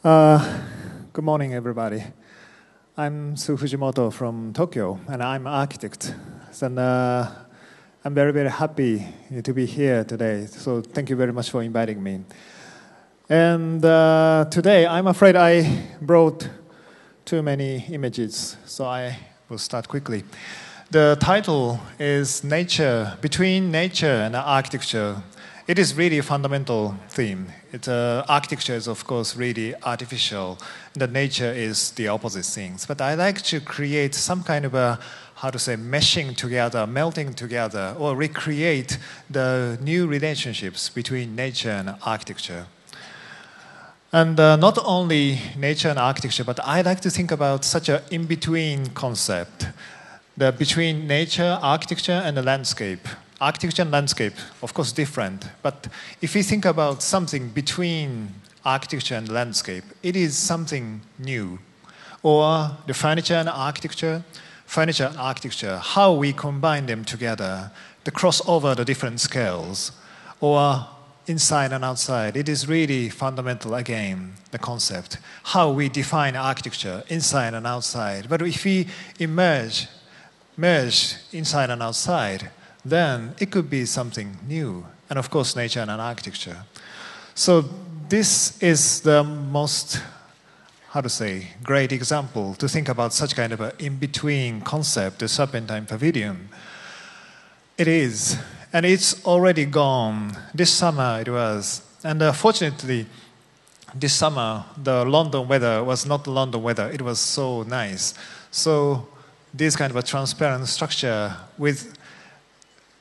Uh, Good morning, everybody. I'm Fujimoto from Tokyo, and I'm an architect. And I'm very, very happy to be here today. So thank you very much for inviting me. And today, I'm afraid I brought too many images, so I will start quickly. The title is Nature, Between Nature and Architecture. It is really a fundamental theme. Architecture is, of course, really artificial. The nature is the opposite things. But I like to create some kind of meshing together, melting together, or recreate the new relationships between nature and architecture. And not only nature and architecture, but I like to think about such an in-between concept, between nature, architecture, and the landscape. Architecture and landscape, of course, different. But if we think about something between architecture and landscape, it is something new. Or the furniture and architecture, how we combine them together, the crossover, the different scales, or inside and outside. It is really fundamental, again, the concept. How we define architecture, inside and outside. But if we merge inside and outside, then it could be something new. And of course, nature and architecture. So this is the most, great example to think about such kind of an in-between concept, the Serpentine Pavilion. It is. And it's already gone. This summer it was. And fortunately, this summer, the London weather was not London weather. It was so nice. So this kind of a transparent structure with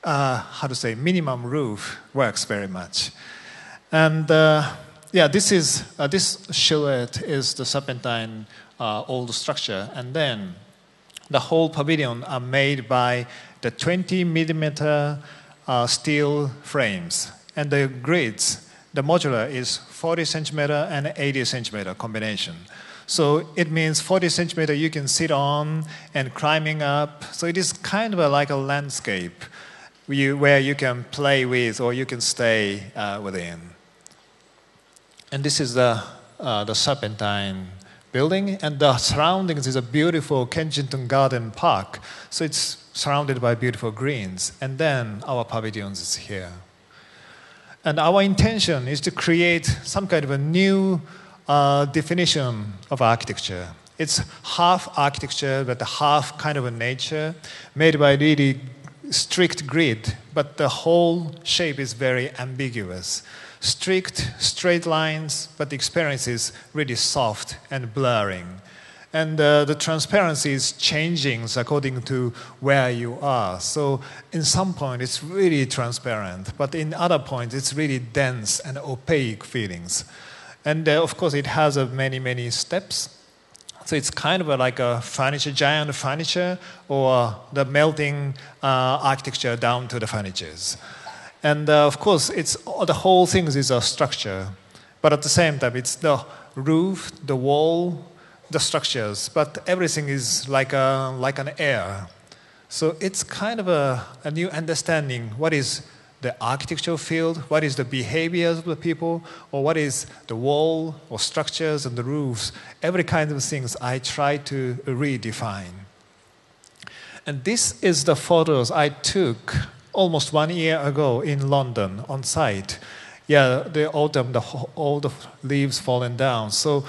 minimum roof works very much. And this silhouette is the Serpentine old structure. And then the whole pavilion are made by the 20 millimeter steel frames. And the grids, the modular is 40 centimeter and 80 centimeter combination. So it means 40 centimeter you can sit on and climbing up. So it is kind of like a landscape where you can play with or you can stay within. And this is the Serpentine building, and the surroundings is a beautiful Kensington Garden Park. So it's surrounded by beautiful greens. And then our pavilions is here. And our intention is to create some kind of a new definition of architecture. It's half architecture, but half kind of a nature, made by really strict grid, but the whole shape is very ambiguous. Strict, straight lines, but the experience is really soft and blurring. And the transparency is changing according to where you are. So in some point, it's really transparent, but in other points, it's really dense and opaque feelings. And of course, it has many, many steps. So it's kind of like a giant furniture, or the melting architecture down to the furnitures. And of course, the whole thing is a structure. But at the same time, it's the roof, the wall, the structures. But everything is like an air. So it's kind of a new understanding. What is the architectural field, what is the behaviors of the people, or what is the wall or structures and the roofs, every kind of things I try to redefine. And this is the photos I took almost 1 year ago in London on site. Yeah, the autumn, all the leaves falling down. So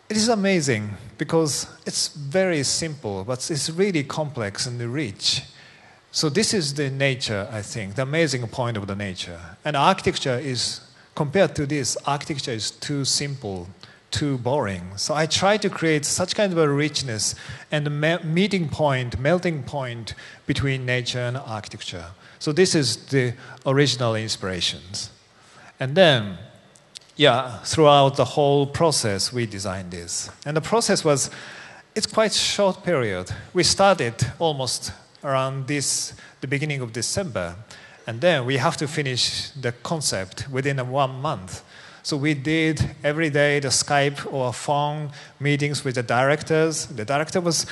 it is amazing because it's very simple, but it's really complex and rich. So this is the nature, I think, the amazing point of the nature. And architecture is, compared to this, architecture is too simple, too boring. So I try to create such kind of a richness and a meeting point, melting point between nature and architecture. So this is the original inspirations. And then, throughout the whole process, we designed this. And the process it's quite short period. We started almost around the beginning of December. And then we have to finish the concept within 1 month. So we did every day the Skype or phone meetings with the directors. The director was,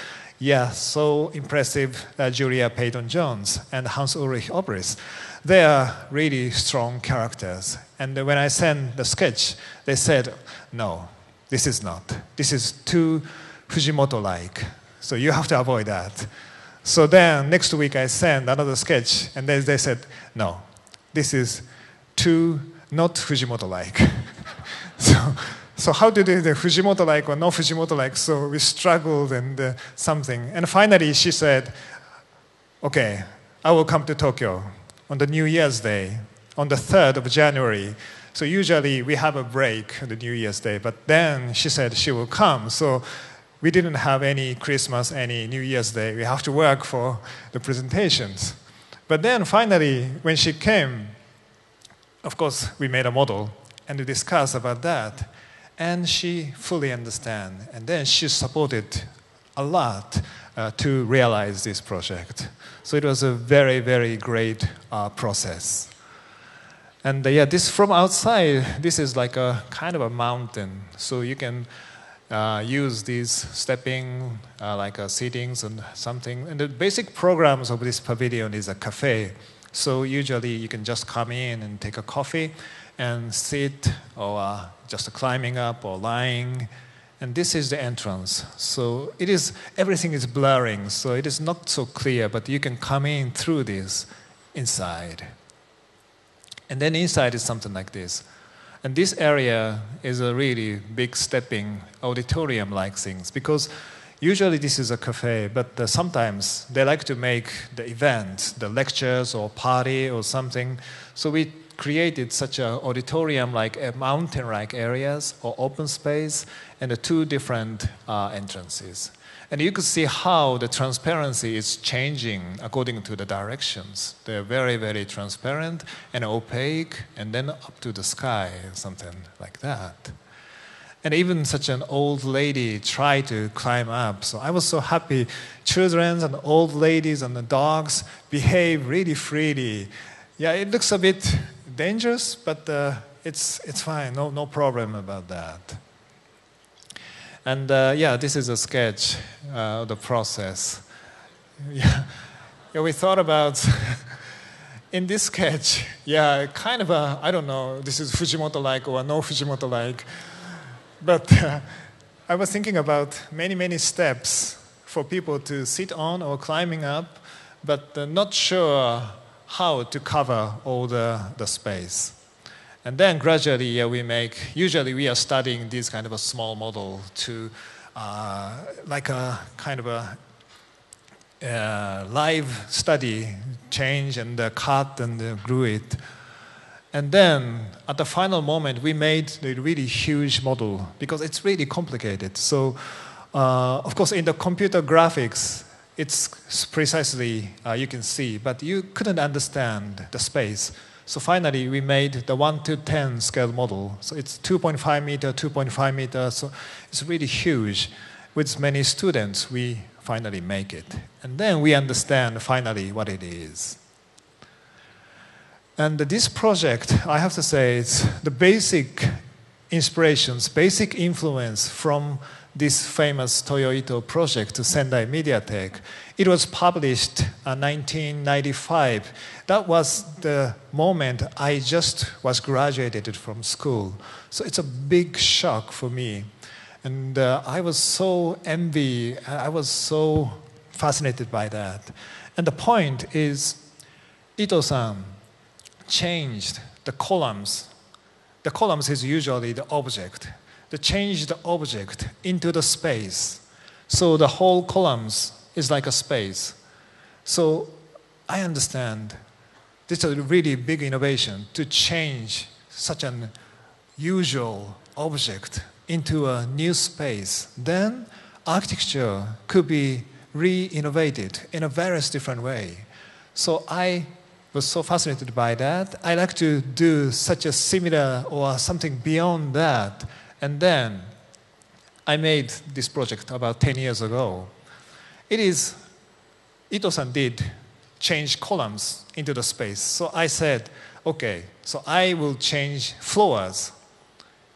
so impressive, Julia Peyton-Jones and Hans-Ulrich Obrist. They are really strong characters. And when I sent the sketch, they said, no, this is not. This is too Fujimoto-like. So you have to avoid that. So then next week I sent another sketch, and they said, no, this is too not Fujimoto-like. So how to do the Fujimoto-like or no Fujimoto-like? So we struggled and something. And finally she said, okay, I will come to Tokyo on the New Year's Day, on the 3rd of January. So usually we have a break on the New Year's Day, but then she said she will come. So we didn't have any Christmas, any New Year's Day. We have to work for the presentations. But then finally, when she came, of course, we made a model and we discussed about that. And she fully understands. And then she supported a lot to realize this project. So it was a very, very great process. And this from outside, this is like a kind of a mountain. So you can use these stepping, seatings and something. And the basic programs of this pavilion is a cafe. So usually you can just come in and take a coffee and sit, or just climbing up or lying. And this is the entrance. So everything is blurring, so it is not so clear, but you can come in through this inside. And then inside is something like this. And this area is a really big stepping auditorium-like things, because usually this is a cafe, but sometimes they like to make the event, the lectures or party or something. So we created such an auditorium-like mountain-like areas or open space and the two different entrances. And you could see how the transparency is changing according to the directions. They're very, very transparent and opaque, and then up to the sky, something like that. And even such an old lady tried to climb up. So I was so happy. Children and old ladies and the dogs behave really freely. Yeah, it looks a bit dangerous, but it's fine. No problem about that. And this is a sketch of the process. We thought about, in this sketch, kind of I don't know, this is Fujimoto-like or no Fujimoto-like. But I was thinking about many, many steps for people to sit on or climbing up, but not sure how to cover all the space. And then gradually usually we are studying this kind of a small model to like a kind of a live study, change and cut and glue it. And then at the final moment, we made a really huge model because it's really complicated. So of course, in the computer graphics, it's precisely, you can see, but you couldn't understand the space. So finally, we made the 1:10 scale model. So it's 2.5 meter, 2.5 meter. So it's really huge. With many students, we finally make it. And then we understand finally what it is. And this project, I have to say, it's the basic inspirations, basic influence from this famous Toyo Ito project to Sendai Mediatek. It was published in 1995. That was the moment I just was graduated from school. So it's a big shock for me. And I was so I was so fascinated by that. And the point is, Ito-san changed the columns. The columns is usually the object. They changed the object into the space. So the whole columns is like a space. So I understand this is a really big innovation to change such an usual object into a new space. Then architecture could be re-innovated in a various different way. So I was so fascinated by that. I like to do such a similar or something beyond that. And then I made this project about 10 years ago. It is, Ito-san did change columns into the space. So I said, okay, so I will change floors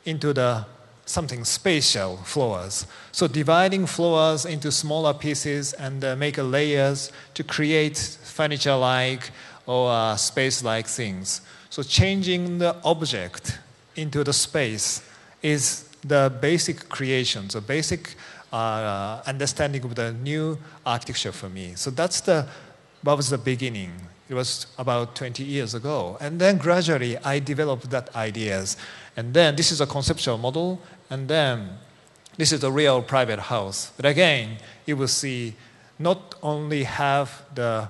into the something spatial floors. So dividing floors into smaller pieces and make layers to create furniture-like or space-like things. So changing the object into the space is the basic creations, the basic understanding of the new architecture for me. So that was the beginning. It was about 20 years ago. And then gradually I developed that ideas. And then this is a conceptual model. And then this is a real private house. But again, you will see not only have the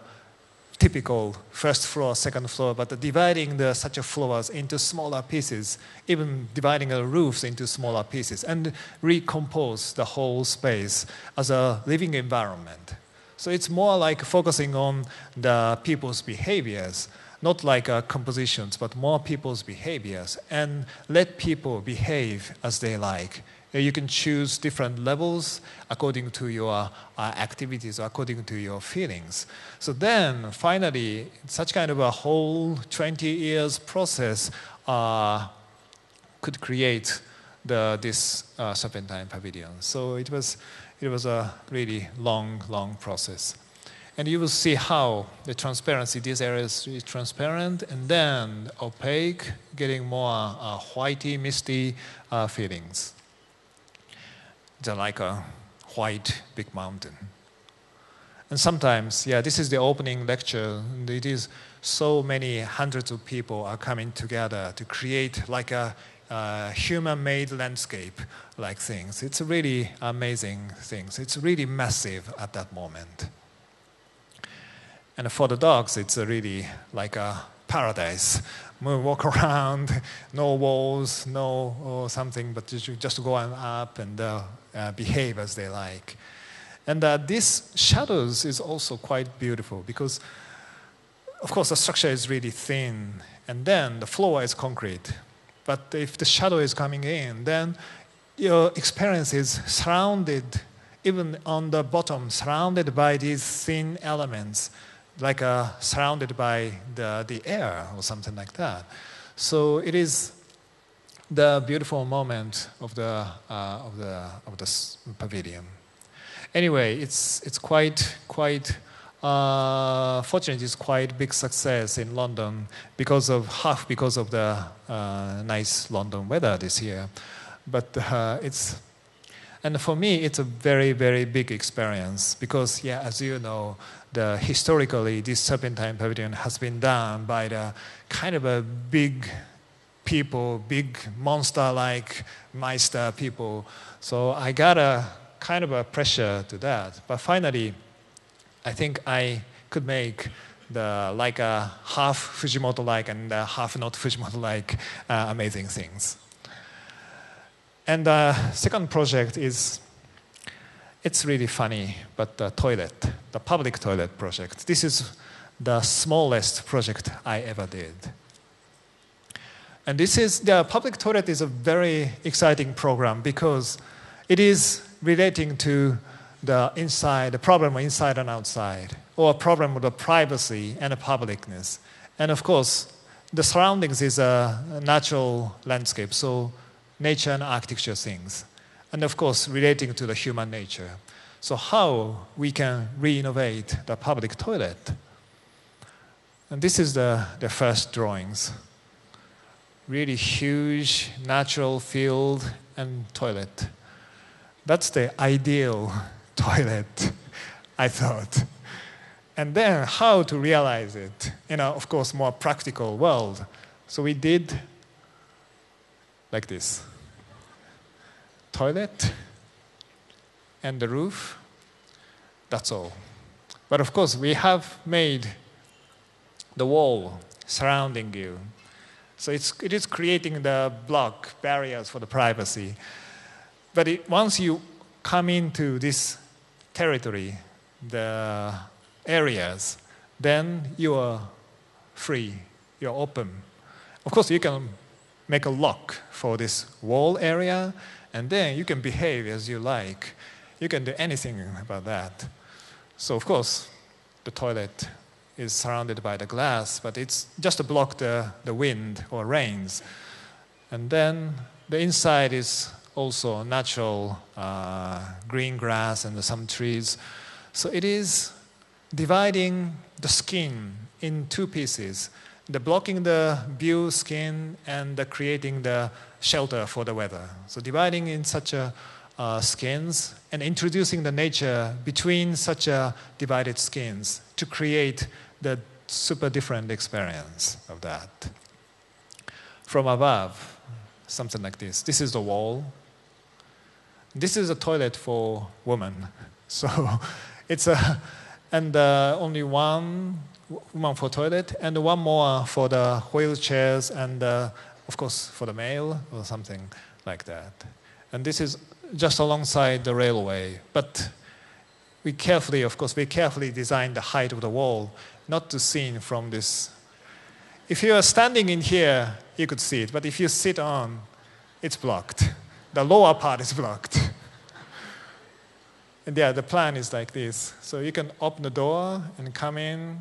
typical first floor, second floor, but dividing such floors into smaller pieces, even dividing the roofs into smaller pieces, and recompose the whole space as a living environment. So it's more like focusing on the people's behaviors, not like compositions, but more people's behaviors, and let people behave as they like. You can choose different levels according to your activities or according to your feelings. So then, finally, such kind of a whole 20 years process could create this Serpentine Pavilion. So it was a really long process. And you will see how the transparency, these areas is transparent and then opaque, getting more whitey, misty feelings. They're like a white big mountain. And sometimes, this is the opening lecture. And it is so many hundreds of people are coming together to create like a human-made landscape like things. It's really amazing things. It's really massive at that moment. And for the dogs, it's really like a paradise. Walk around, no walls, no something, but just go up and behave as they like. And this shadows is also quite beautiful because, of course, the structure is really thin, and then the floor is concrete. But if the shadow is coming in, then your experience is surrounded, even on the bottom, surrounded by these thin elements, like surrounded by the air or something like that. So it is the beautiful moment of the pavilion. Anyway, it's quite fortunate. It's quite big success in London because of the nice London weather this year. But and for me, it's a very, very big experience because, as you know, historically, this Serpentine Pavilion has been done by the kind of a big people, big monster-like Meister people. So I got a kind of a pressure to that. But finally, I think I could make like a half Fujimoto-like and half not Fujimoto-like amazing things. And the second project it's really funny, but the public toilet project. This is the smallest project I ever did. And the public toilet is a very exciting program because it is relating to the problem inside and outside, or a problem with the privacy and the publicness. And of course, the surroundings is a natural landscape, so nature and architecture things. And of course, relating to the human nature. So how we can re-innovate the public toilet. And this is the first drawings. Really huge natural field and toilet. That's the ideal toilet, I thought. And then how to realize it in a, of course, more practical world. So we did like this. Toilet and the roof, that's all. But of course, we have made the wall surrounding you. So it is creating the block barriers for the privacy. But once you come into this territory, the areas, then you are free, you're open. Of course, you can make a lock for this wall area, and then you can behave as you like. You can do anything about that. So of course, the toilet is surrounded by the glass, but it's just to block the wind or rains. And then the inside is also natural green grass and some trees. So it is dividing the skin in two pieces. the blocking the view skin and the creating the shelter for the weather. So dividing in such a skins and introducing the nature between such a divided skins to create the super different experience of that. From above, something like this. This is the wall. This is a toilet for women. So it's only one woman for toilet and one more for the wheelchairs and of course for the male or something like that. And this is just alongside the railway. But we carefully designed the height of the wall, not to see from this. If you are standing in here, you could see it. But if you sit on, it's blocked. The lower part is blocked. And yeah, the plan is like this. So you can open the door and come in.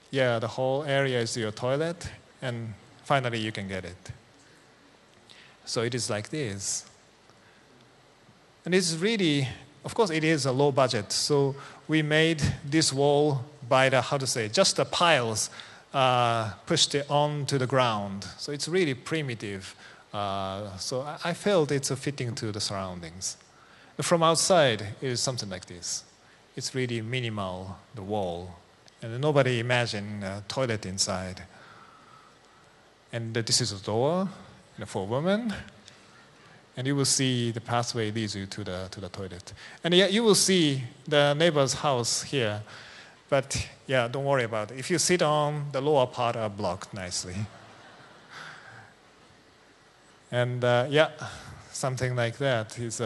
Yeah, the whole area is your toilet. And finally, you can get it. So it is like this. And it's really, of course, it is a low budget. So we made this wall by just the piles pushed it onto the ground. So it's really primitive. So I felt it's fitting to the surroundings. From outside, it is something like this. It's really minimal, the wall. And nobody imagined a toilet inside. And this is a door for women. And you will see the pathway leads you to the toilet. And yeah, you will see the neighbor's house here. But yeah, don't worry about it. If you sit on, the lower part are blocked nicely. And yeah, something like that is.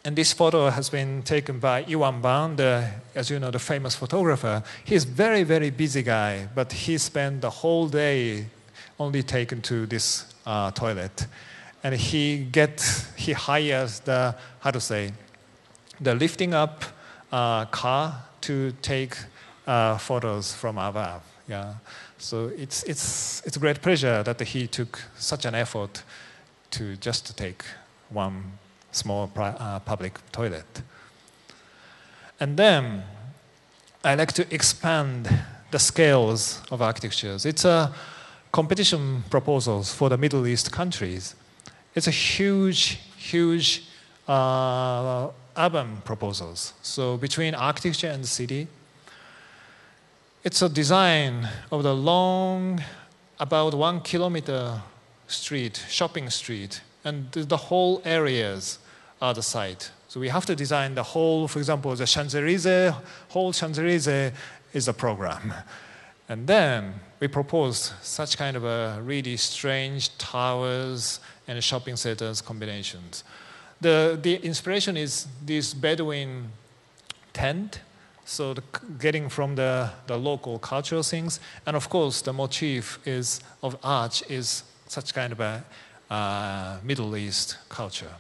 And this photo has been taken by Iwan Ban, as you know, the famous photographer. He's very, very busy guy, but he spent the whole day only taken to this toilet. And he hires the lifting up car to take photos from above. Yeah, so it's a great pleasure that he took such an effort to just take one small public toilet. And then I like to expand the scales of architectures. It's a competition proposals for the Middle East countries. It's a huge urban proposals. So between architecture and the city, it's a design of the long, about 1 kilometer street, shopping street, and the whole areas are the site. So we have to design the whole, for example, the Champs-Élysées, whole Champs-Élysées is a program. And then we proposed such kind of a really strange towers and shopping centers combinations. The inspiration is this Bedouin tent, so getting from the local cultural things. And of course, the motif of arch is such kind of a Middle East culture.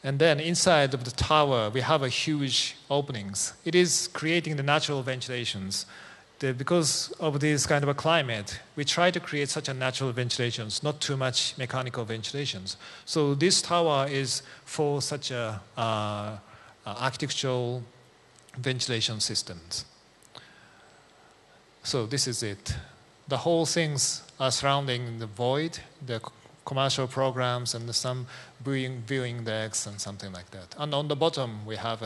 And then inside of the tower, we have a huge openings. It is creating the natural ventilations. Because of this kind of a climate, we try to create such a natural ventilations, not too much mechanical ventilations. So this tower is for such a architectural ventilation systems. So this is it. The whole things are surrounding the void, the commercial programs and some viewing decks and something like that. And on the bottom, we have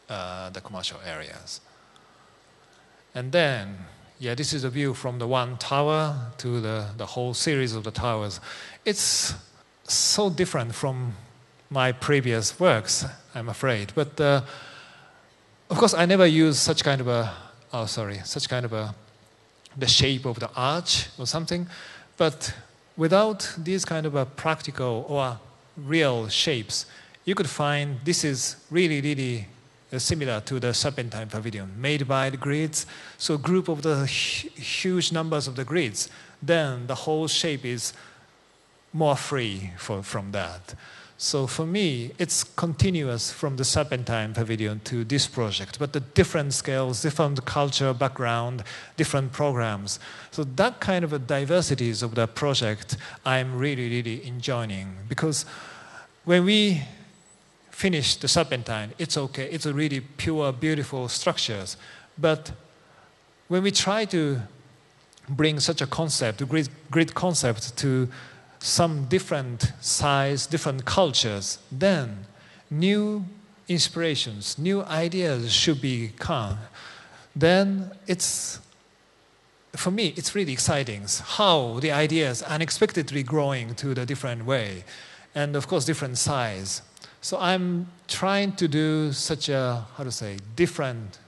the commercial areas. And then, yeah, this is a view from the one tower to the whole series of the towers. It's so different from my previous works, I'm afraid. But of course, I never used such kind of the shape of the arch or something. But without these kind of a practical or real shapes, you could find this is really similar to the Serpentine Pavilion, made by the grids. So a group of the huge numbers of the grids, then the whole shape is more free from that. So for me, it's continuous from the Serpentine Pavilion to this project, but the different scales, different culture, background, different programs. So that kind of a diversities of the project, I'm really enjoying, because when we finish the Serpentine, it's okay. It's a really pure, beautiful structures. But when we try to bring such a concept, a great concept to some different size, different cultures, then new inspirations, new ideas should become. Then for me, it's really exciting how the ideas unexpectedly growing to the different way, and of course different size. So I'm trying to do such a, different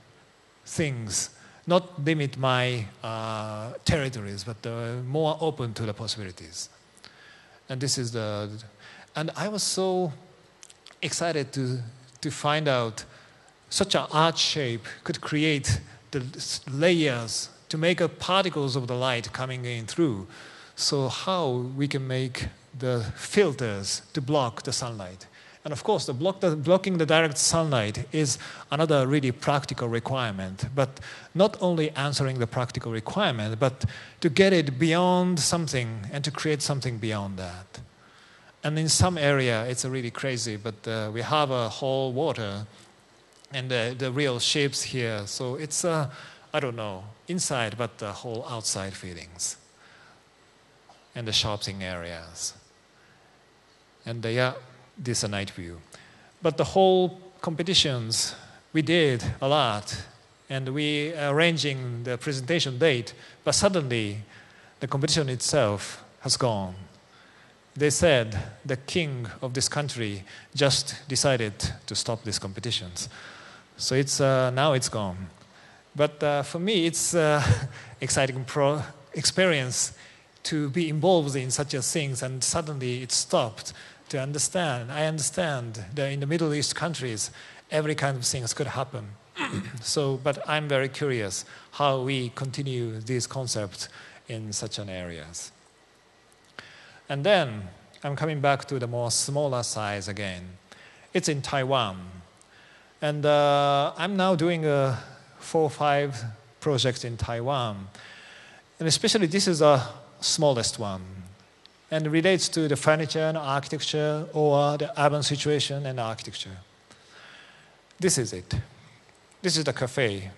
things, not limit my territories, but more open to the possibilities. And this is and I was so excited to find out such an arch shape could create the layers to make particles of the light coming in through. So how we can make the filters to block the sunlight. And of course, blocking the direct sunlight is another really practical requirement. But not only answering the practical requirement, but to get it beyond something and to create something beyond that. And in some area, it's really crazy, but we have a whole water and the real shapes here. So it's, I don't know, inside, but the whole outside feelings. And the shopping areas. And this is a night view. But the whole competitions, we did a lot. And we arranging the presentation date, but suddenly the competition itself has gone. They said the king of this country just decided to stop these competitions. So it's now it's gone. But for me, it's exciting experience to be involved in such a things, and suddenly it stopped. To understand, I understand that in the Middle East countries, every kind of things could happen. But I'm very curious how we continue these concepts in such an areas. And then I'm coming back to the more smaller size again. It's in Taiwan. And I'm now doing 4 or 5 projects in Taiwan. And especially this is the smallest one. And relates to the furniture and architecture or the urban situation and architecture. This is it. This is the cafe.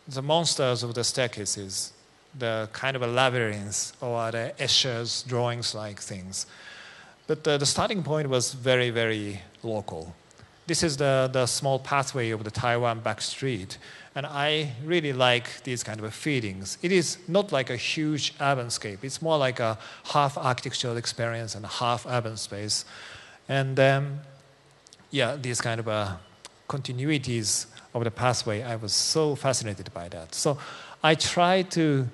The monsters of the staircases, the kind of a labyrinth or the Escher's drawings-like things. But the starting point was very, very local. This is the small pathway of the Taiwan back street. And I really like these kind of feelings. It is not like a huge urban scape. It's more like a half architectural experience and half urban space. And these kind of continuities of the pathway, I was so fascinated by that. So I try to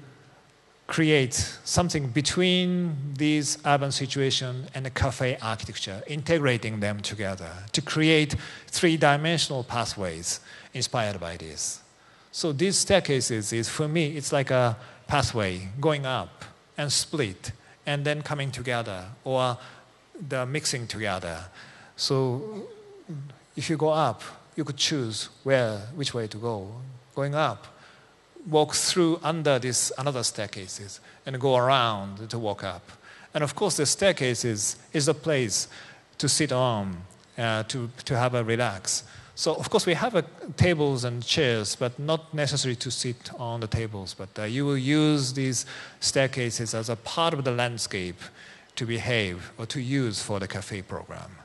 create something between these urban situation and the cafe architecture, integrating them together to create 3-dimensional pathways inspired by this. So these staircases is, for me, it's like a pathway going up and split and then coming together or the mixing together. So if you go up, you could choose which way to go. Going up, walk through under this another staircases and go around to walk up. And of course, the staircases is a place to sit on, to have a relax. So, of course, we have tables and chairs, but not necessary to sit on the tables. But you will use these staircases as a part of the landscape to behave or to use for the cafe program.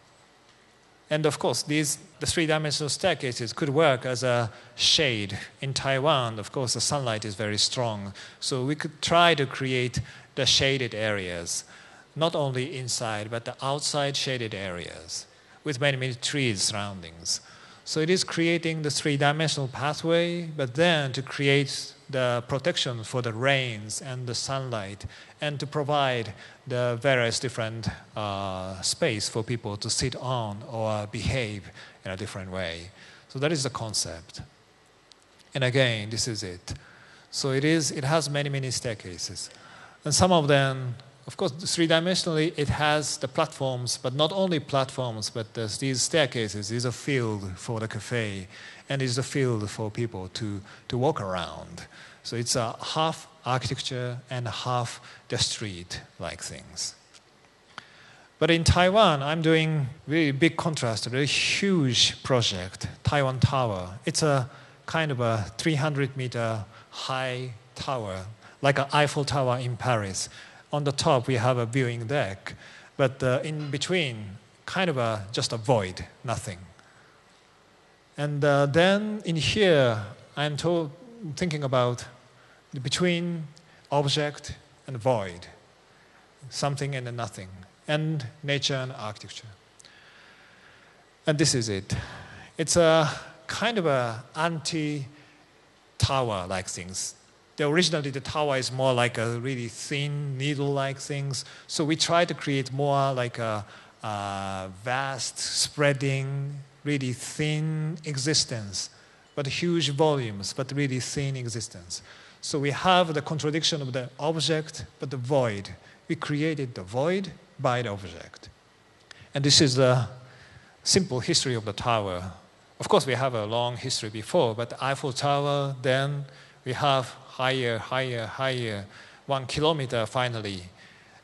And, of course, the 3-dimensional staircases could work as a shade. In Taiwan, of course, the sunlight is very strong. So we could try to create the shaded areas, not only inside, but the outside shaded areas with many, many trees surroundings. So it is creating the 3-dimensional pathway, but then to create the protection for the rains and the sunlight, and to provide the various different space for people to sit on or behave in a different way. So that is the concept. And again, this is it. So it has many, many staircases. And some of them, of course, 3-dimensionally, it has the platforms, but not only platforms, but these staircases is a field for the cafe, and is a field for people to walk around. So it's a half architecture and half the street-like things. But in Taiwan, I'm doing really big contrast, a very huge project, Taiwan Tower. It's a kind of a 300-meter high tower, like an Eiffel Tower in Paris. On the top, we have a viewing deck, but in between, kind of just a void, nothing. And then in here, I'm thinking about between object and void, something and nothing, and nature and architecture. And this is it. It's a kind of a anti-tower-like things. Originally, the tower is more like a really thin needle-like things. So we try to create more like a vast, spreading, really thin existence, but huge volumes, but really thin existence. So we have the contradiction of the object, but the void. We created the void by the object. And this is the simple history of the tower. Of course, we have a long history before, but the Eiffel Tower, then we have higher, 1 kilometer finally.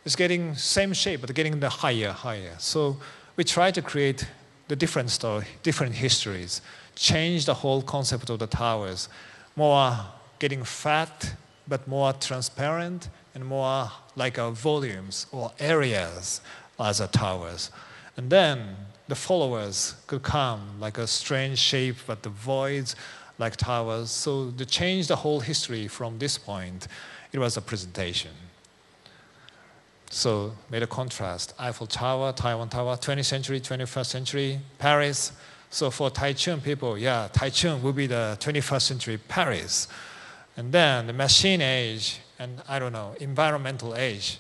It's getting same shape, but getting the higher. So we try to create the different story, different histories, change the whole concept of the towers, more getting fat, but more transparent, and more like volumes or areas as towers. And then the followers could come like a strange shape, but the voids like towers. So to change the whole history from this point, it was a presentation. So made a contrast, Eiffel Tower, Taiwan Tower, 20th century, 21st century, Paris. So for Taichung people, yeah, Taichung will be the 21st century Paris. And then the machine age, and I don't know, environmental age.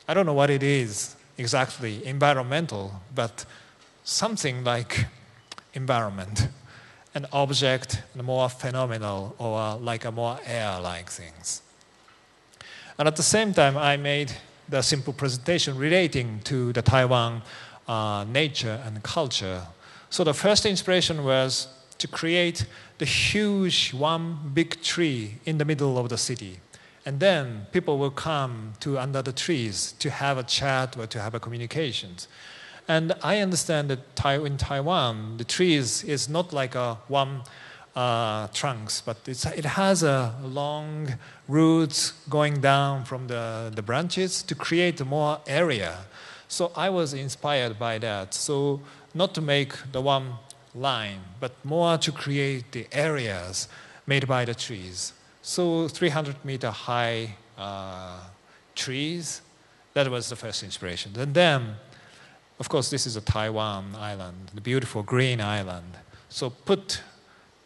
I don't know what it is exactly, environmental, but something like environment, an object, and more phenomenal, or like a more air-like things. And at the same time, I made the simple presentation relating to the Taiwan nature and culture. So the first inspiration was to create the huge one big tree in the middle of the city. And then people will come to under the trees to have a chat or to have a communications. And I understand that in Taiwan, the trees is not like a one trunks, but it has a long roots going down from the branches to create more area. So I was inspired by that. So not to make the one line, but more to create the areas made by the trees. So 300-meter high trees, that was the first inspiration. And then, of course, this is a Taiwan island, the beautiful green island. So put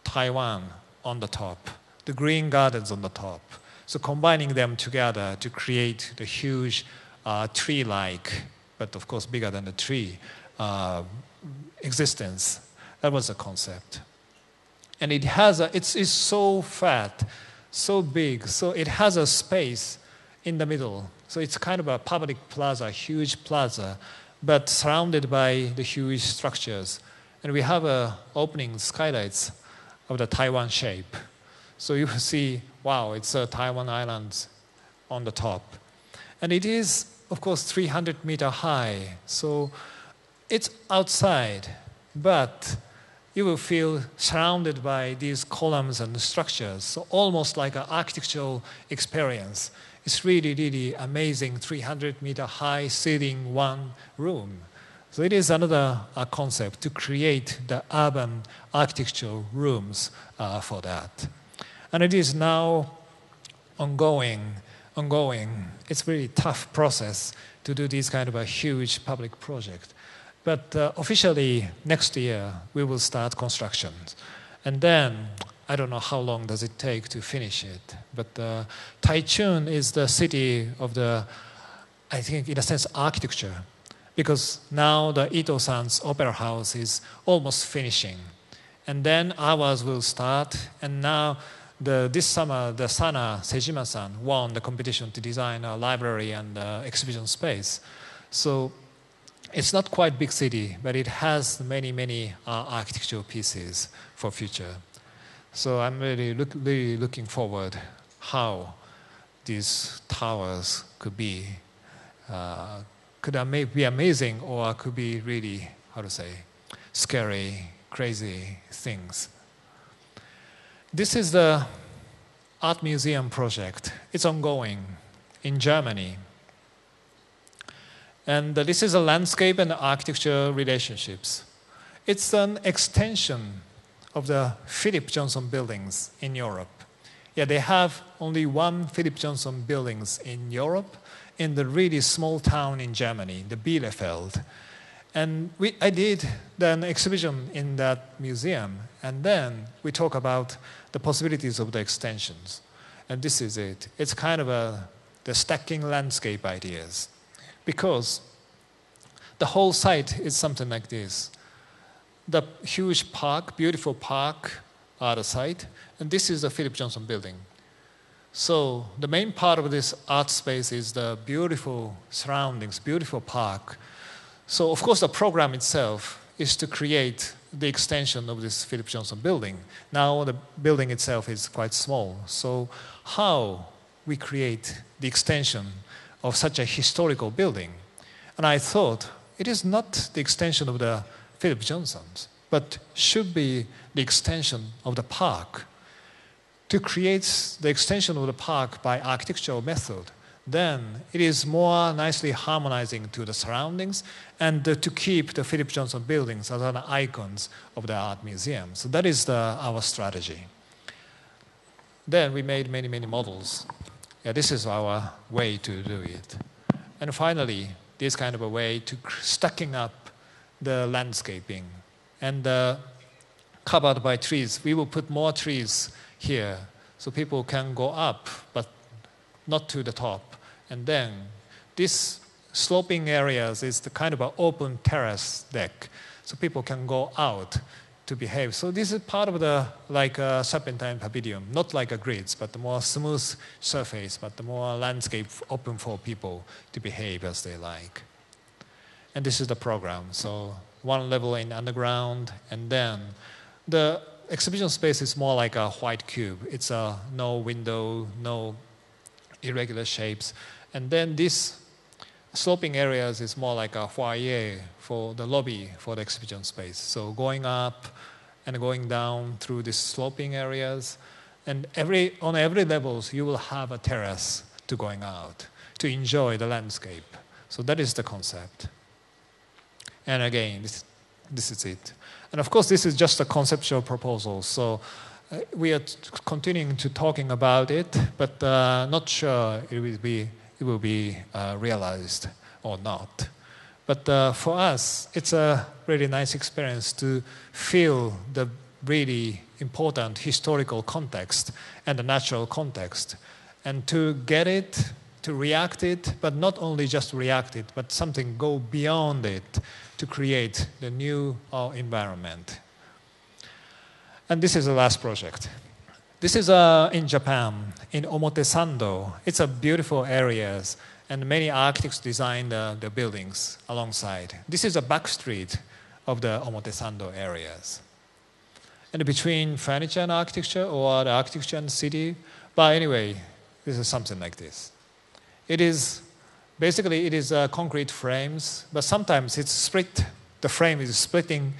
Taiwan on the top, the green gardens on the top. So combining them together to create the huge tree-like, but of course bigger than the tree, existence. That was the concept. And it has it's so fat, so big, so it has a space in the middle. So it's kind of a public plaza, huge plaza, but surrounded by the huge structures. And we have opening skylights of the Taiwan shape. So you see, wow, it's a Taiwan island on the top. And it is, of course, 300-meter high. So it's outside, but you will feel surrounded by these columns and structures. So almost like an architectural experience. It's really, really amazing, 300-meter high ceiling one room. So it is another concept to create the urban architectural rooms for that. And it is now ongoing. It's a really tough process to do this kind of a huge public project. But officially, next year, we will start construction. And then, I don't know how long does it take to finish it. But Taichung is the city of the, I think, in a sense, architecture. Because now the Ito-san's opera house is almost finishing. And then ours will start. And now, this summer, the Sana Sejima-san won the competition to design a library and exhibition space. So it's not quite big city, but it has many, many architectural pieces for future. So I'm really looking forward how these towers could be amazing, or could be really, how to say, scary, crazy things. This is the art museum project. It's ongoing in Germany. And this is a landscape and architecture relationships. It's an extension of the Philip Johnson buildings in Europe. Yeah, they have only one Philip Johnson buildings in Europe, in the really small town in Germany, the Bielefeld. And I did an exhibition in that museum, and then we talk about the possibilities of the extensions. And this is it. It's kind of the stacking landscape ideas. Because the whole site is something like this. The huge park, beautiful park, are the site, and this is the Philip Johnson building. So the main part of this art space is the beautiful surroundings, beautiful park. So of course the program itself is to create the extension of this Philip Johnson building. Now the building itself is quite small. So how we create the extension of such a historical building? And I thought it is not the extension of the Philip Johnsons, but should be the extension of the park. To create the extension of the park by architectural method, then it is more nicely harmonizing to the surroundings and to keep the Philip Johnson buildings as an icons of the art museum. So that is our strategy. Then we made many, many models. Yeah, this is our way to do it. And finally, this kind of a way to stacking up the landscaping. And covered by trees, we will put more trees here so people can go up, but not to the top. And then this sloping areas is the kind of an open terrace deck, so people can go out to behave. So this is part of the Serpentine Pavilion, not like a grids, but the more smooth surface, but the more landscape open for people to behave as they like. And this is the program. So one level in underground, and then the exhibition space is more like a white cube. It's no window, no irregular shapes. And then this sloping areas is more like a foyer for the lobby for the exhibition space. So going up and going down through these sloping areas. And on every levels, you will have a terrace to going out to enjoy the landscape. So that is the concept. And again, this is it. And of course, this is just a conceptual proposal. So we are continuing to talking about it, but not sure it will be realized or not. But for us, it's a really nice experience to feel the really important historical context and the natural context, and to get it, to react it, but not only just react it, but something go beyond it to create the new environment. And this is the last project. This is in Japan, in Omotesando. It's a beautiful areas, and many architects designed the buildings alongside. This is a back street of the Omotesando areas. And between furniture and architecture, or the architecture and city, but anyway, this is something like this. It is concrete frames, but sometimes it's split. The frame is splitting,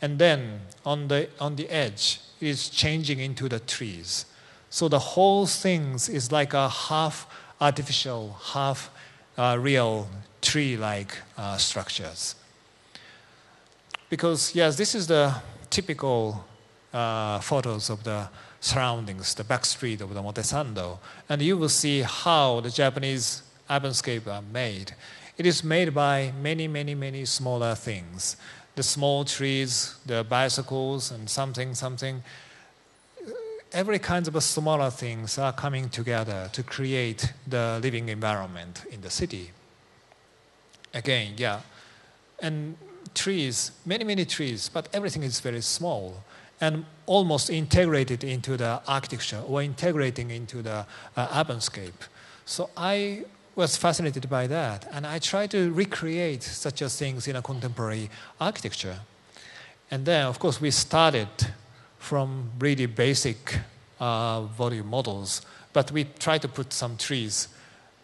and then on the edge, it is changing into the trees. So the whole thing is like a half artificial, half real tree-like structures. Because yes, this is the typical photos of the surroundings, the back street of the Omotesando, and you will see how the Japanese urbaninscape are made. It is made by many, many, many smaller things. The small trees, the bicycles, and something. Every kind of smaller things are coming together to create the living environment in the city. Again, yeah. And trees, many, many trees, but everything is very small and almost integrated into the architecture or integrating into the urbaninscape. So I was fascinated by that, and I tried to recreate such as things in a contemporary architecture. And then, of course, we started from really basic volume models, but we tried to put some trees.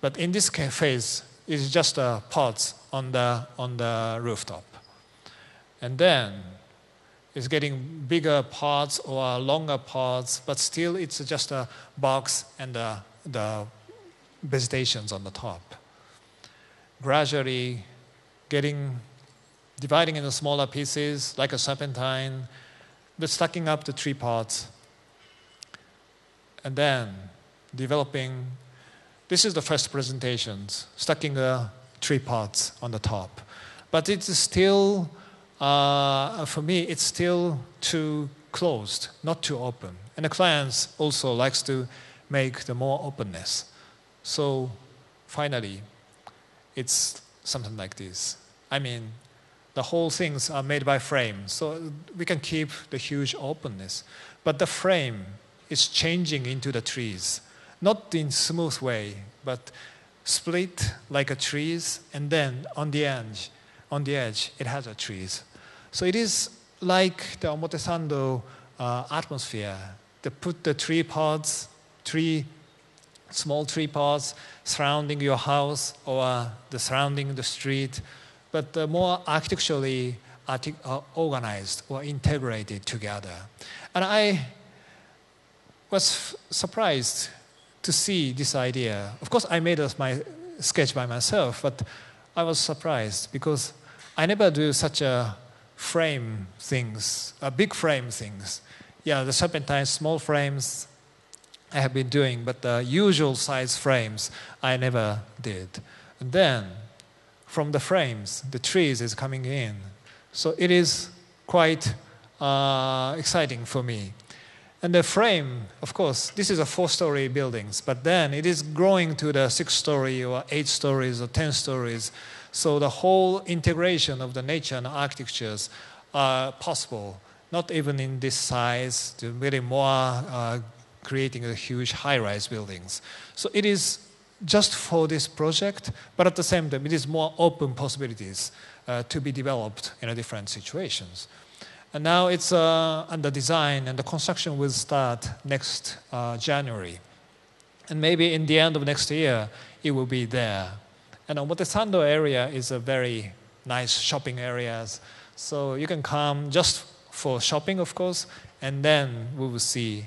But in this phase, it's just pots on the rooftop. And then is getting bigger parts or longer parts, but still it's just a box and the vegetations on the top. Gradually dividing into smaller pieces like a serpentine, but stacking up the 3 parts. And then developing, this is the first presentations, stacking the 3 parts on the top. But it's still, for me, it's still too closed, not too open. And the clients also likes to make the more openness. So finally, it's something like this. I mean, the whole things are made by frame, so we can keep the huge openness. But the frame is changing into the trees, not in smooth way, but split like a trees, and then on the edge, it has a trees. So it is like the Omotesando atmosphere. They put the 3 small 3 parts surrounding your house or surrounding the street, but more architecturally organized or integrated together. And I was surprised to see this idea. Of course, I made my sketch by myself, but I was surprised because I never do such a frame things, big frame things. Yeah, the serpentine small frames I have been doing, but the usual size frames I never did. And then from the frames, the trees is coming in. So it is quite exciting for me. And the frame, of course, this is a 4-story buildings, but then it is growing to the 6-story or 8 stories or 10 stories. So the whole integration of the nature and architectures are possible, not even in this size, to really more creating a huge high-rise buildings. So it is just for this project, but at the same time, it is more open possibilities to be developed in different situations. And now it's under design, and the construction will start next January. And maybe in the end of next year, it will be there. And Omotesando area is a very nice shopping areas. So you can come just for shopping, of course, and then we will see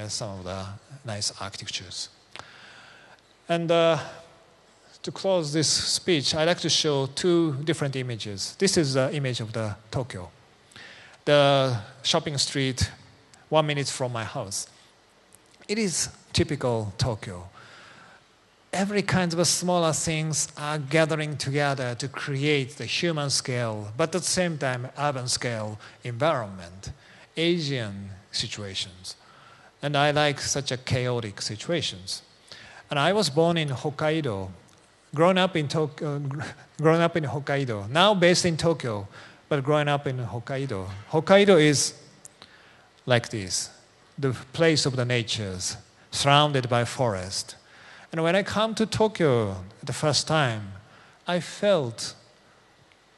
some of the nice architectures. And to close this speech, I'd like to show 2 different images. This is the image of the Tokyo, the shopping street 1 minute from my house. It is typical Tokyo. Every kind of smaller things are gathering together to create the human scale, but at the same time, urban scale environment, Asian situations. And I like such a chaotic situations. And I was born in Hokkaido, grown up in Hokkaido, now based in Tokyo, but growing up in Hokkaido. Hokkaido is like this, the place of the natures, surrounded by forest. And when I come to Tokyo the first time, I felt,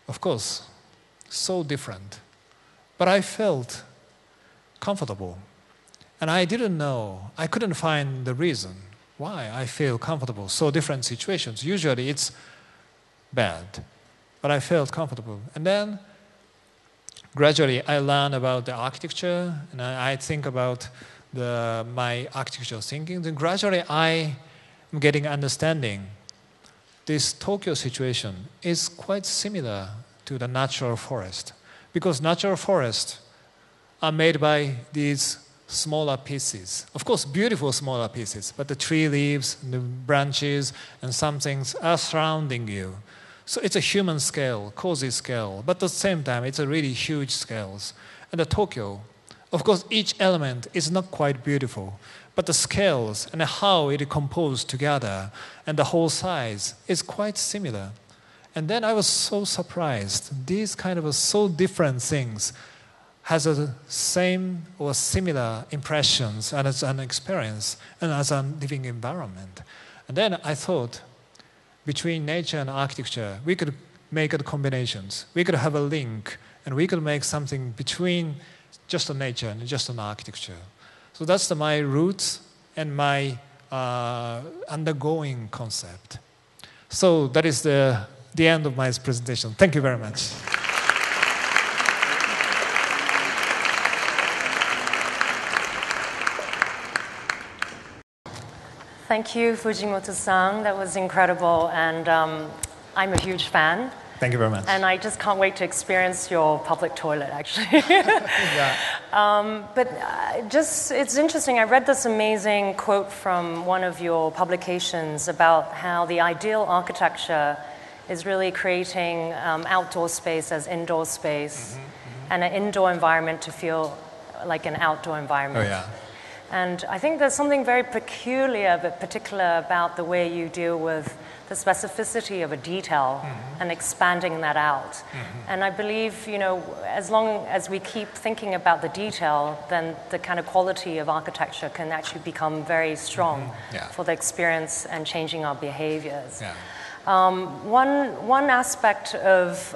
of course, so different. But I felt comfortable. And I didn't know, I couldn't find the reason why I feel comfortable. So different situations. Usually it's bad, but I felt comfortable. And then gradually I learned about the architecture, and I think about my architectural thinking. Then gradually I am getting understanding. This Tokyo situation is quite similar to the natural forest, because natural forests are made by these smaller pieces. Of course, beautiful smaller pieces, but the tree leaves, the branches, and some things are surrounding you. So it's a human scale, cozy scale, but at the same time, it's a really huge scales. And the Tokyo, of course, each element is not quite beautiful, but the scales and how it is composed together and the whole size is quite similar. And then I was so surprised. These kind of so different things has a same or similar impressions and as an experience and as a living environment. And then I thought, between nature and architecture, we could make combinations. We could have a link, and we could make something between just a nature and just an architecture. So that's my roots and my undergoing concept. So that is the end of my presentation. Thank you very much. Thank you, Fujimoto-san. That was incredible, and I'm a huge fan. Thank you very much. And I just can't wait to experience your public toilet, actually. It's interesting. I read this amazing quote from one of your publications about how the ideal architecture is really creating outdoor space as indoor space, and an indoor environment to feel like an outdoor environment. Oh, yeah. And I think there's something very peculiar but particular about the way you deal with the specificity of a detail and expanding that out. And I believe, as long as we keep thinking about the detail, then the kind of quality of architecture can actually become very strong for the experience and changing our behaviors. Yeah. One aspect of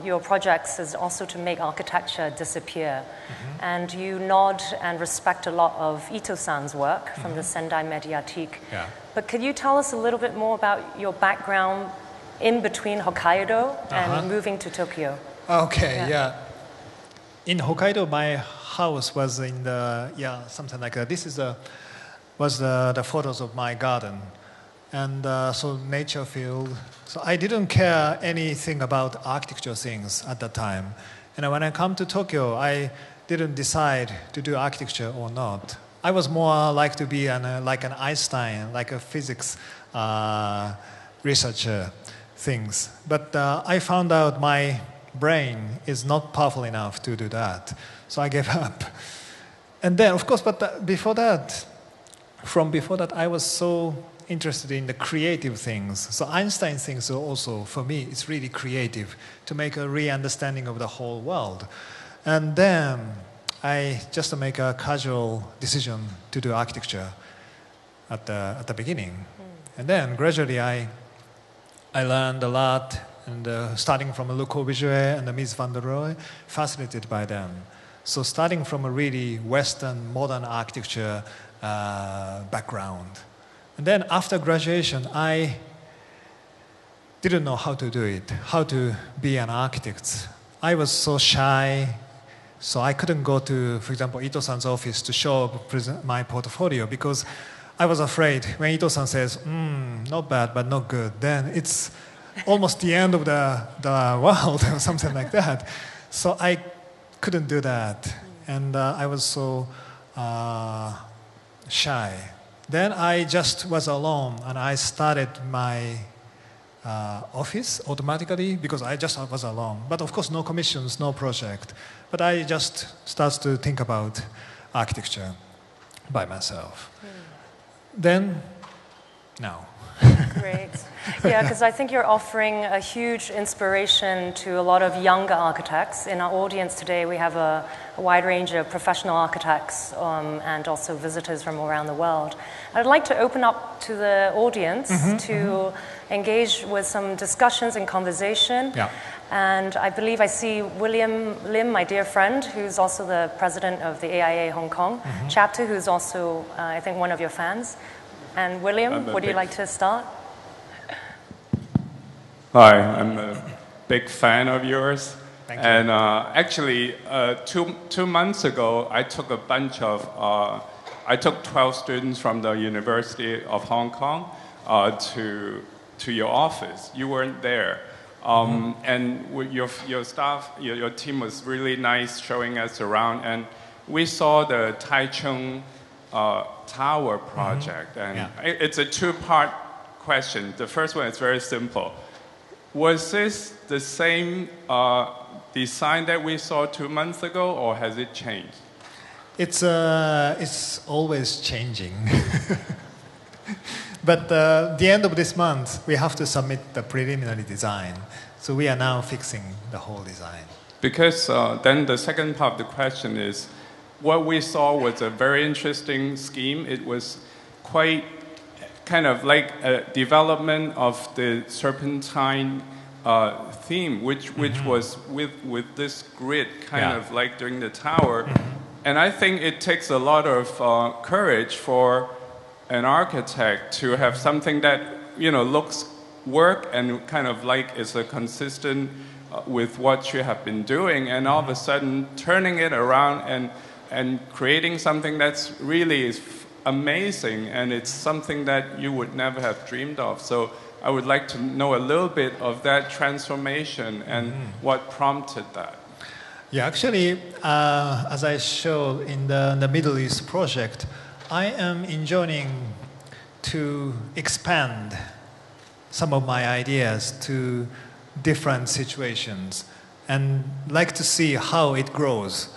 your projects is also to make architecture disappear. And you nod and respect a lot of Ito-san's work from the Sendai Mediatique. Yeah. But could you tell us a little bit more about your background in between Hokkaido and moving to Tokyo? Okay, yeah. In Hokkaido, my house was in the, something like that. This is was the photos of my garden. And so nature field. So I didn't care anything about architecture things at that time. And when I come to Tokyo, I didn't decide to do architecture or not. I was more like to be like an Einstein, like a physics researcher things. But I found out my brain is not powerful enough to do that. So I gave up. And then, of course, before that, I was so interested in the creative things. So Einstein thinks also, for me, it's really creative to make a re-understanding of the whole world. And then I just make a casual decision to do architecture at the beginning. And then gradually I learned a lot, and starting from Le Corbusier and Mies van der Rohe, fascinated by them. So starting from a really Western, modern architecture background. And then after graduation, I didn't know how to do it, how to be an architect. I was so shy, so I couldn't go to, for example, Ito-san's office to present my portfolio because I was afraid when Ito-san says, not bad, but not good, then it's almost the end of the world or something like that. So I couldn't do that. And I was so shy. Then I just was alone, and I started my office automatically because I just was alone. But of course, no commissions, no project. But I just started to think about architecture by myself. Then, now. Great. Yeah, because I think you're offering a huge inspiration to a lot of younger architects. In our audience today, we have a wide range of professional architects and also visitors from around the world. I'd like to open up to the audience to engage with some discussions and conversation. Yeah. And I believe I see William Lim, my dear friend, who's also the president of the AIA Hong Kong chapter, who's also, I think, one of your fans. And William, would you like to start? Hi, I'm a big fan of yours. Thank you. And actually, 2 months ago, I took a bunch of, I took 12 students from the University of Hong Kong to your office. You weren't there. And your staff, your team was really nice showing us around. And we saw the Taichung Tower project. And it's a two-part question. The first one is very simple. Was this the same design that we saw 2 months ago, or has it changed? It's always changing. But the end of this month, we have to submit the preliminary design. So we are now fixing the whole design. Because then the second part of the question is, what we saw was a very interesting scheme. It was quite kind of like a development of the Serpentine theme, which was with this grid kind of like during the tower. And I think it takes a lot of courage for an architect to have something that, looks work and kind of like is a consistent with what you have been doing, and all of a sudden turning it around and creating something that's really amazing, and it's something that you would never have dreamed of. So I would like to know a little bit of that transformation and what prompted that. Yeah, actually, as I showed in the Middle East project, I am enjoying to expand some of my ideas to different situations and like to see how it grows.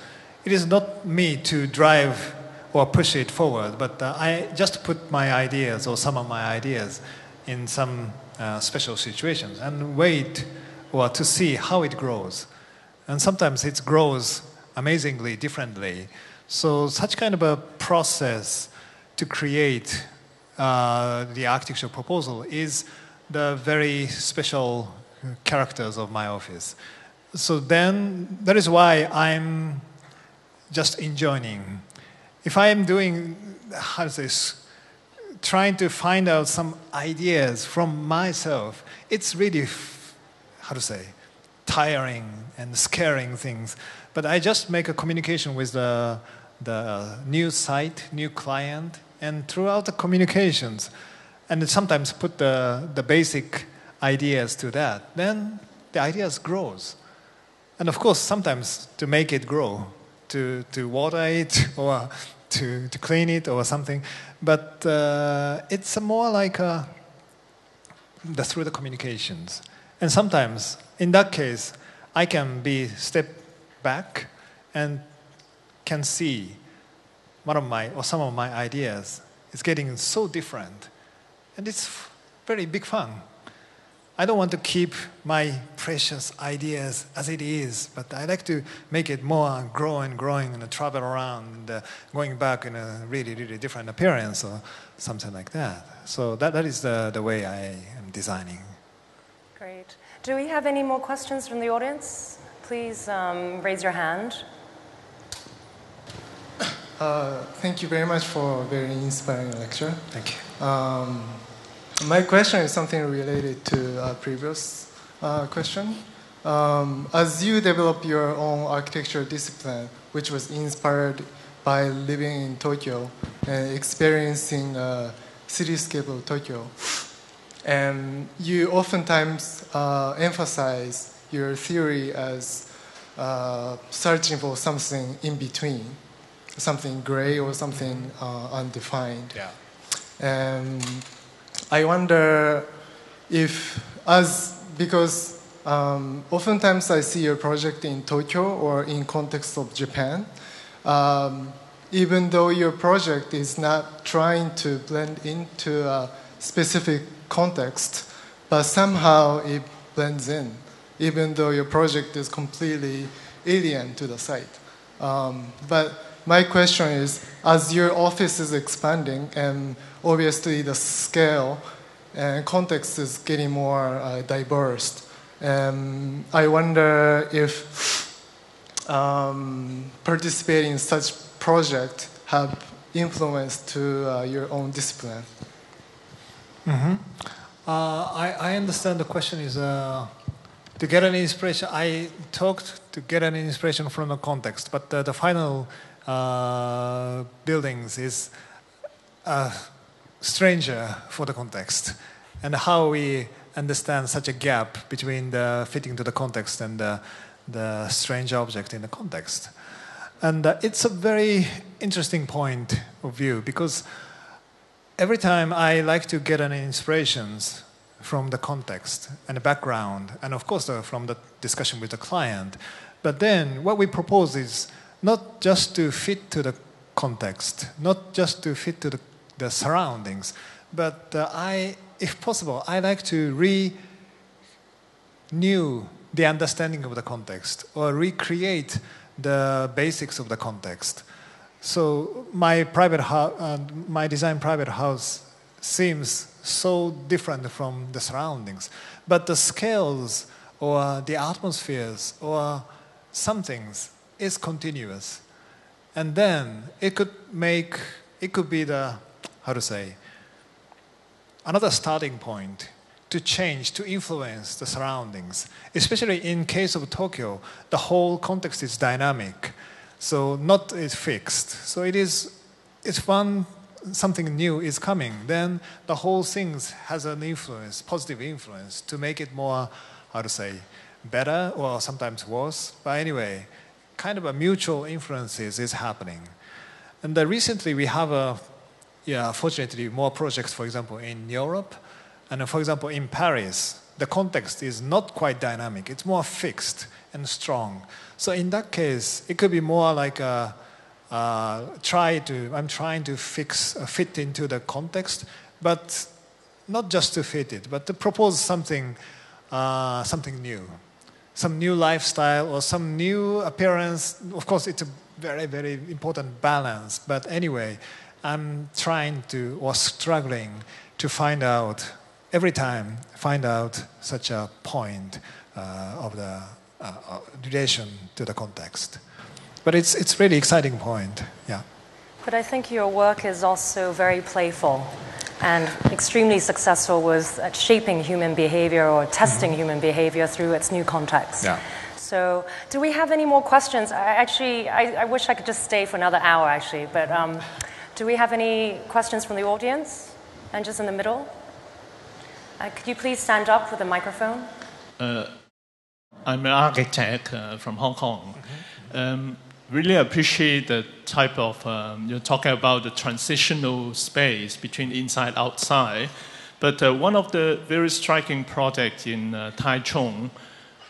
It is not me to drive or push it forward, but I just put my ideas or some of my ideas in some special situations and wait or to see how it grows. And sometimes it grows amazingly differently. So such kind of a process to create the architectural proposal is the very special characters of my office. So then that is why I'm just enjoying. If I am doing, how to say, trying to find out some ideas from myself, it's really, how to say, tiring and scaring things. But I just make a communication with the new site, new client, and throughout the communications, and sometimes put the basic ideas to that, then the ideas grows. And of course, sometimes to make it grow, to water it or to clean it or something. But it's more like through the communications. And sometimes, in that case, I can be step back and can see one of my or some of my ideas is getting so different. And it's very big fun. I don't want to keep my precious ideas as it is, but I like to make it more growing and travel around, going back in a really, really different appearance or something like that. So that is the way I am designing. Great. Do we have any more questions from the audience? Please raise your hand. Thank you very much for a very inspiring lecture. Thank you. My question is something related to a previous question. As you develop your own architecture discipline, which was inspired by living in Tokyo and experiencing a cityscape of Tokyo, and you oftentimes emphasize your theory as searching for something in between, something gray or something undefined. Yeah. And I wonder if, because oftentimes I see your project in Tokyo or in context of Japan, even though your project is not trying to blend into a specific context, but somehow it blends in, even though your project is completely alien to the site. But my question is, as your office is expanding and obviously the scale and context is getting more diverse, I wonder if participating in such project have influence to your own discipline. Mm-hmm. I understand the question is to get an inspiration. I talked to get an inspiration from the context, but the final buildings is a stranger for the context, and how we understand such a gap between the fitting to the context and the strange object in the context. And it's a very interesting point of view, because every time I like to get an inspirations from the context and the background, and of course from the discussion with the client, but then what we propose is not just to fit to the context, not just to fit to the surroundings, but if possible, I like to renew the understanding of the context or recreate the basics of the context. So my design private house seems so different from the surroundings, but the scales or the atmospheres or some things is continuous, and then it could be the, how to say, another starting point to change, to influence the surroundings. Especially in case of Tokyo, the whole context is dynamic, so not is fixed. So it's one something new is coming, then the whole thing has an influence, positive influence, to make it more, how to say, better or sometimes worse. But anyway, kind of a mutual influences is happening. And recently we have fortunately more projects, for example, in Europe. And for example, in Paris, the context is not quite dynamic. It's more fixed and strong. So in that case, it could be more like I'm trying to fit into the context, but not just to fit it, but to propose something new, some new lifestyle or some new appearance. Of course, it's a very, very important balance. But anyway, I'm trying to, or struggling to find out, every time, such a point of the relation to the context. But it's really exciting point, yeah. But I think your work is also very playful and extremely successful with shaping human behavior or testing human behavior through its new context. Yeah. So do we have any more questions? I wish I could just stay for another hour, actually. But do we have any questions from the audience? And just in the middle? Could you please stand up with a microphone? I'm an architect from Hong Kong. Really appreciate the type of, you're talking about the transitional space between inside and outside. But one of the very striking projects in Taichung,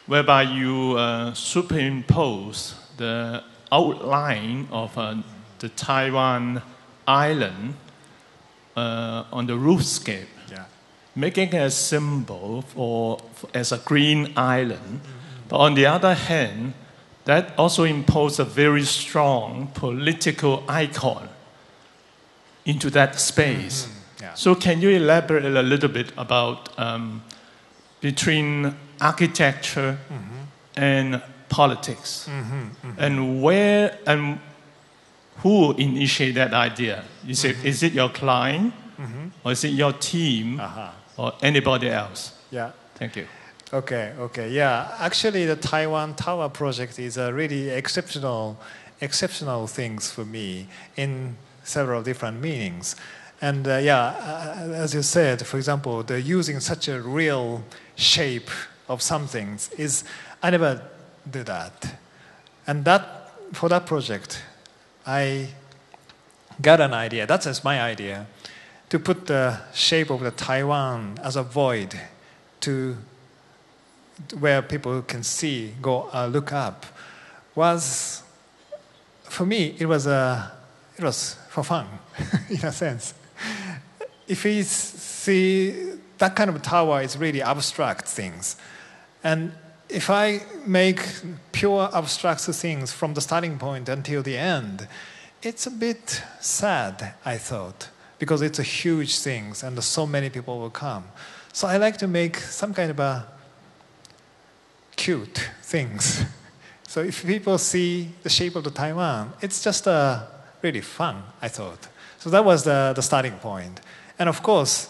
whereby you superimpose the outline of the Taiwan island on the roofscape, making a symbol as a green island. But on the other hand, that also imposed a very strong political icon into that space. So can you elaborate a little bit about between architecture and politics, and where and who initiated that idea? Is it your client, or is it your team, or anybody else? Yeah. Thank you. Okay, yeah. Actually, the Taiwan Tower project is a really exceptional things for me in several different meanings. And as you said, for example, the using such a real shape of some things is, I never do that. And for that project, I got an idea, that's just my idea, to put the shape of the Taiwan as a void to where people can see, look up, was, for me, it was for fun, in a sense. If we see that kind of tower is really abstract things. And if I make pure abstract things from the starting point until the end, it's a bit sad, I thought, because it's a huge thing and so many people will come. So I like to make some kind of a cute things. So if people see the shape of the Taiwan, it's just really fun, I thought. So that was the starting point. And of course,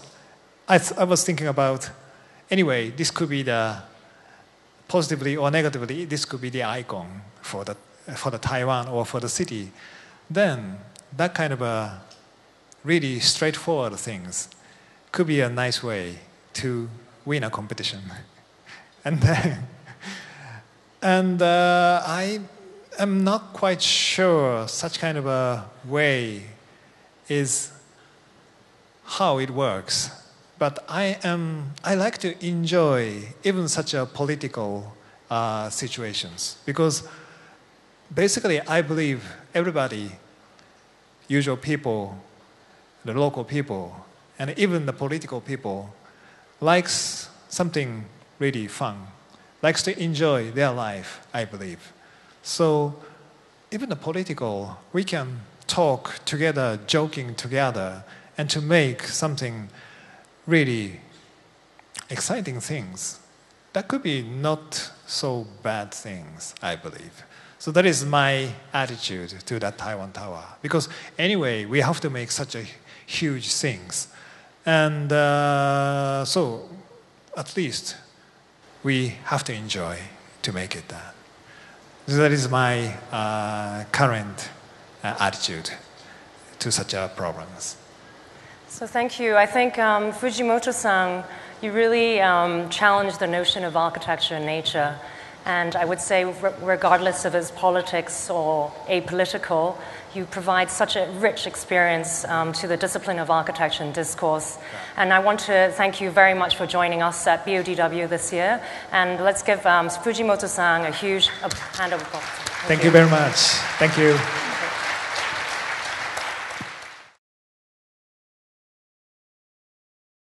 I was thinking about, anyway, this could be the, positively or negatively, this could be the icon for the Taiwan or for the city. Then that kind of a really straightforward things could be a nice way to win a competition. And then, I am not quite sure such kind of a way is how it works. But I like to enjoy even such a political situations, because basically I believe everybody, usual people, the local people, and even the political people, likes something really fun, likes to enjoy their life, I believe. So even the political, we can talk together, joking together, and to make something really exciting things. That could be not so bad things, I believe. So that is my attitude to that Taiwan Tower. Because anyway, we have to make such a huge things. And so at least we have to enjoy to make it that. So that is my current attitude to such problems. So thank you. I think Fujimoto-san, you really challenged the notion of architecture and nature. And I would say, regardless of its politics or apolitical, you provide such a rich experience to the discipline of architecture and discourse. And I want to thank you very much for joining us at BODW this year. And let's give Fujimoto-san a huge hand of applause. Thank you very much. Thank you.